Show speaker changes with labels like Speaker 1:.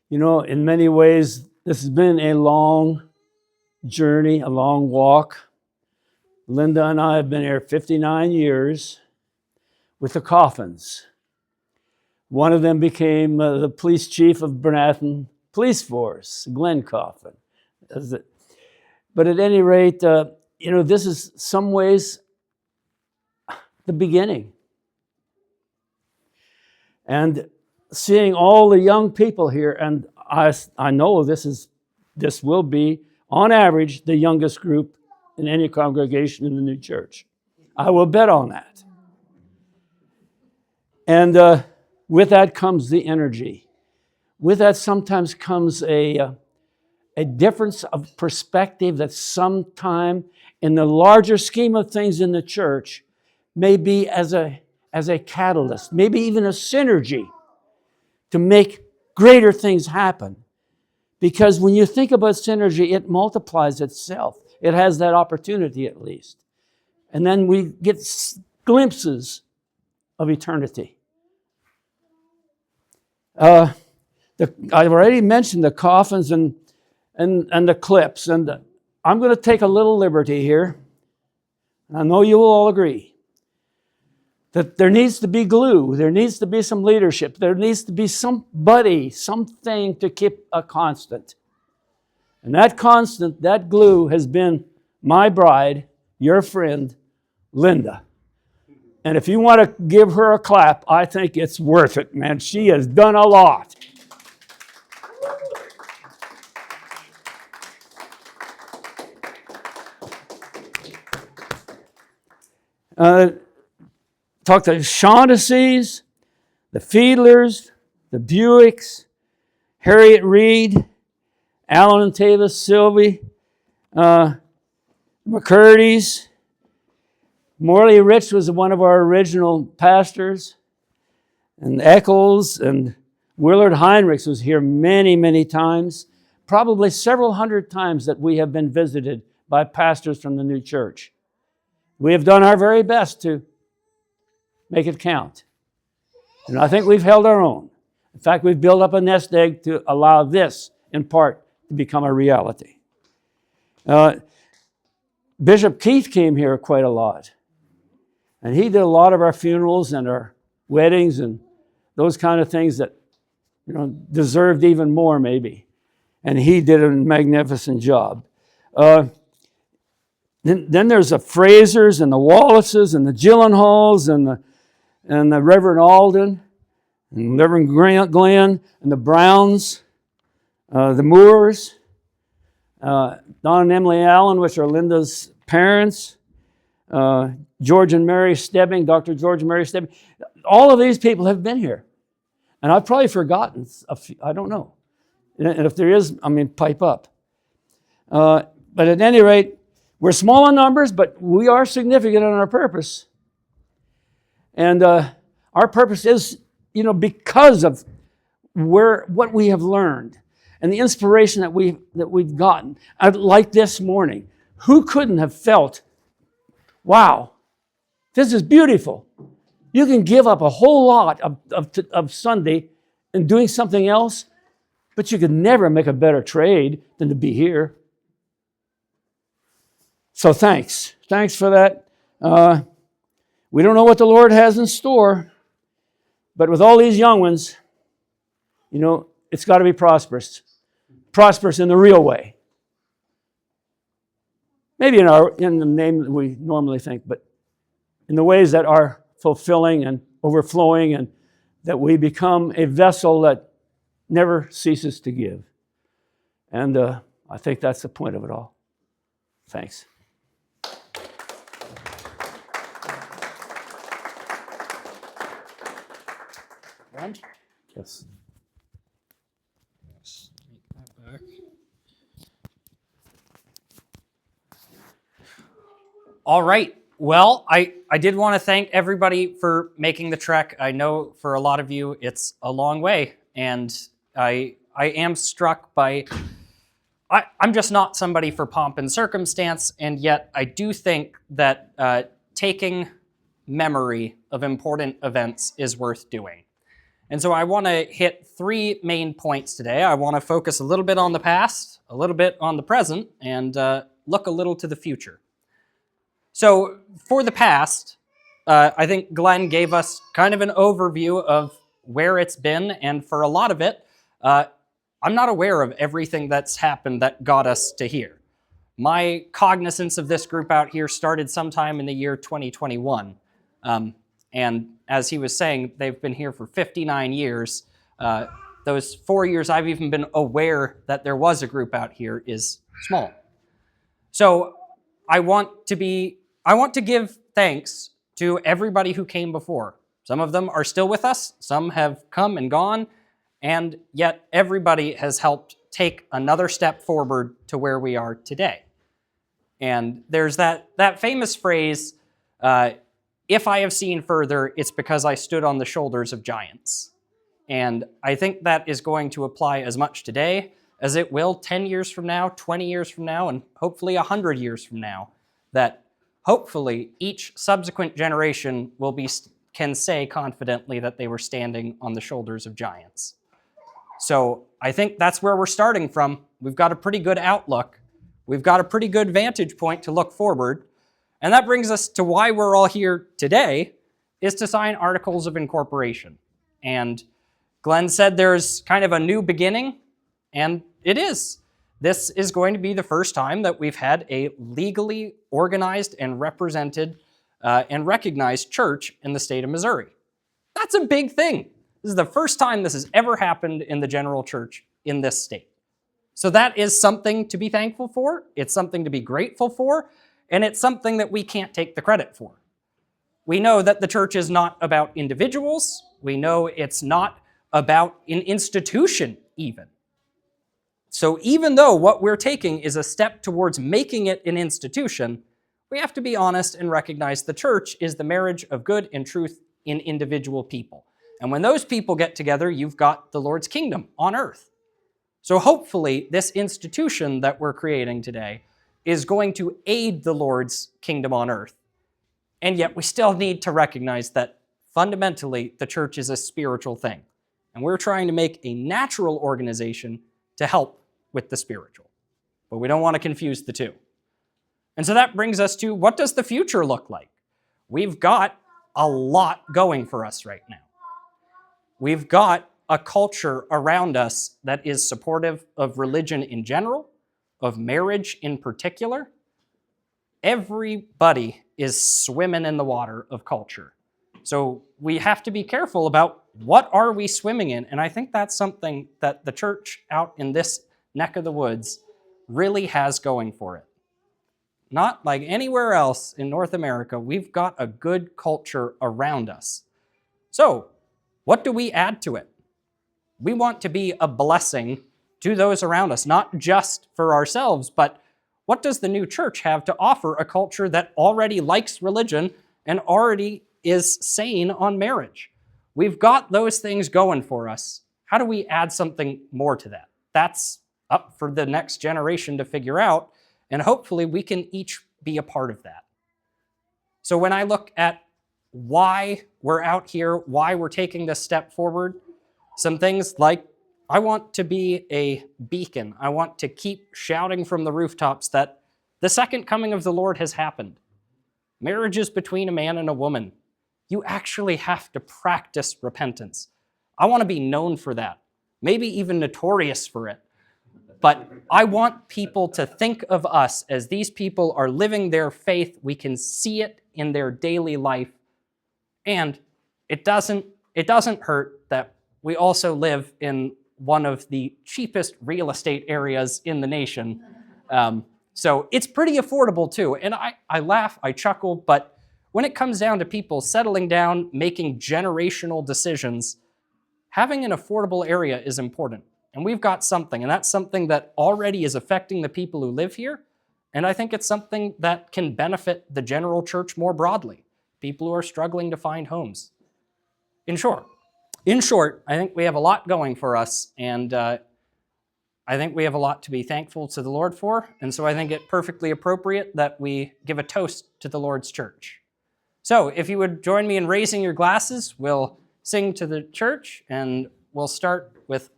Speaker 1: You know, in many ways, this has been a long journey, a long walk. Linda and I have been here 59 years with the Coffins. One of them became the police chief of Bernathen Police Force, Glenn Coffin. But at any rate, you know, this is some ways the beginning. And seeing all the young people here, and I know this will be, on average, the youngest group in any congregation in the new church. I will bet on that. And with that comes the energy. With that sometimes comes a difference of perspective that sometime in the larger scheme of things in the church may be as a catalyst, maybe even a synergy to make greater things happen. Because when you think about synergy, it multiplies itself. It has that opportunity at least. And then we get glimpses of eternity. I've already mentioned the Coffins and the Clips, and I'm going to take a little liberty here. I know you will all agree that there needs to be glue, there needs to be some leadership, there needs to be somebody, something to keep a constant. And that constant, that glue, has been my bride, your friend, Linda. And if you want to give her a clap, I think it's worth it, man. She has done a lot. Talk to Shaughnessy's, the Fiedlers, the Buicks, Harriet Reed, Alan and Tavis, Sylvie, McCurdy's. Morley Rich was one of our original pastors, and Eccles, and Willard Heinrichs was here many, many times, probably several hundred times that we have been visited by pastors from the new church. We have done our very best to make it count. And I think we've held our own. In fact, we've built up a nest egg to allow this, in part, to become a reality. Bishop Keith came here quite a lot. And he did a lot of our funerals and our weddings and those kind of things that, you know, deserved even more maybe. And he did a magnificent job. Then there's the Frasers and the Wallaces and the Gyllenhaals and the Reverend Alden and Reverend Glenn and the Browns, the Moores, Don and Emily Allen, which are Linda's parents, George and Mary Stebbing, Dr. George and Mary Stebbing. All of these people have been here. And I've probably forgotten a few, I don't know. And if there is, I mean, pipe up. But at any rate, we're small in numbers, but we are significant in our purpose. And our purpose is, you know, because of what we have learned and the inspiration that we've gotten. Like this morning, who couldn't have felt, wow, this is beautiful. You can give up a whole lot of Sunday and doing something else, but you could never make a better trade than to be here. So thanks. Thanks for that. We don't know what the Lord has in store, but with all these young ones, you know, it's got to be prosperous. Prosperous in the real way. Maybe in the name that we normally think, but in the ways that are fulfilling and overflowing, and that we become a vessel that never ceases to give. And I think that's the point of it all. Thanks. Yes.
Speaker 2: Make that back. All right. Well, I did want to thank everybody for making the trek. I know for a lot of you it's a long way, and I am struck by, I'm just not somebody for pomp and circumstance, and yet I do think that taking memory of important events is worth doing. And so I want to hit 3 main points today. I want to focus a little bit on the past, a little bit on the present, and look a little to the future. So for the past, I think Glenn gave us kind of an overview of where it's been, and for a lot of it, I'm not aware of everything that's happened that got us to here. My cognizance of this group out here started sometime in the year 2021. And as he was saying, they've been here for 59 years. Those 4 years I've even been aware that there was a group out here is small. So I want to give thanks to everybody who came before. Some of them are still with us, some have come and gone, and yet everybody has helped take another step forward to where we are today. And there's that famous phrase, if I have seen further, it's because I stood on the shoulders of giants. And I think that is going to apply as much today as it will 10 years from now, 20 years from now, and hopefully 100 years from now, that hopefully each subsequent generation can say confidently that they were standing on the shoulders of giants. So I think that's where we're starting from. We've got a pretty good outlook. We've got a pretty good vantage point to look forward. And that brings us to why we're all here today, is to sign articles of incorporation. And Glenn said there's kind of a new beginning, and it is. This is going to be the first time that we've had a legally organized and represented and recognized church in the state of Missouri. That's a big thing. This is the first time this has ever happened in the general church in this state. So that is something to be thankful for. It's something to be grateful for. And it's something that we can't take the credit for. We know that the church is not about individuals. We know it's not about an institution even. So even though what we're taking is a step towards making it an institution, we have to be honest and recognize the church is the marriage of good and truth in individual people. And when those people get together, you've got the Lord's kingdom on earth. So hopefully this institution that we're creating today is going to aid the Lord's kingdom on earth. And yet we still need to recognize that fundamentally the church is a spiritual thing. And we're trying to make a natural organization to help with the spiritual. But we don't want to confuse the two. And so that brings us to, what does the future look like? We've got a lot going for us right now. We've got a culture around us that is supportive of religion in general, of marriage in particular. Everybody is swimming in the water of culture. So we have to be careful about what are we swimming in. And I think that's something that the church out in this neck of the woods really has going for it. Not like anywhere else in North America, we've got a good culture around us. So what do we add to it? We want to be a blessing to those around us, not just for ourselves, but what does the new church have to offer a culture that already likes religion and already is sane on marriage? We've got those things going for us. How do we add something more to that? That's up for the next generation to figure out, and hopefully we can each be a part of that. So when I look at why we're out here, why we're taking this step forward, some things like, I want to be a beacon. I want to keep shouting from the rooftops that the second coming of the Lord has happened. Marriage is between a man and a woman. You actually have to practice repentance. I want to be known for that, maybe even notorious for it. But I want people to think of us as these people are living their faith. We can see it in their daily life. And it doesn't hurt that we also live in one of the cheapest real estate areas in the nation. So it's pretty affordable too. And I laugh, I chuckle, but when it comes down to people settling down, making generational decisions, having an affordable area is important. And we've got something, and that's something that already is affecting the people who live here. And I think it's something that can benefit the general church more broadly, people who are struggling to find homes. In short, I think we have a lot going for us, and I think we have a lot to be thankful to the Lord for, and so I think it perfectly appropriate that we give a toast to the Lord's church. So if you would join me in raising your glasses, we'll sing to the church, and we'll start with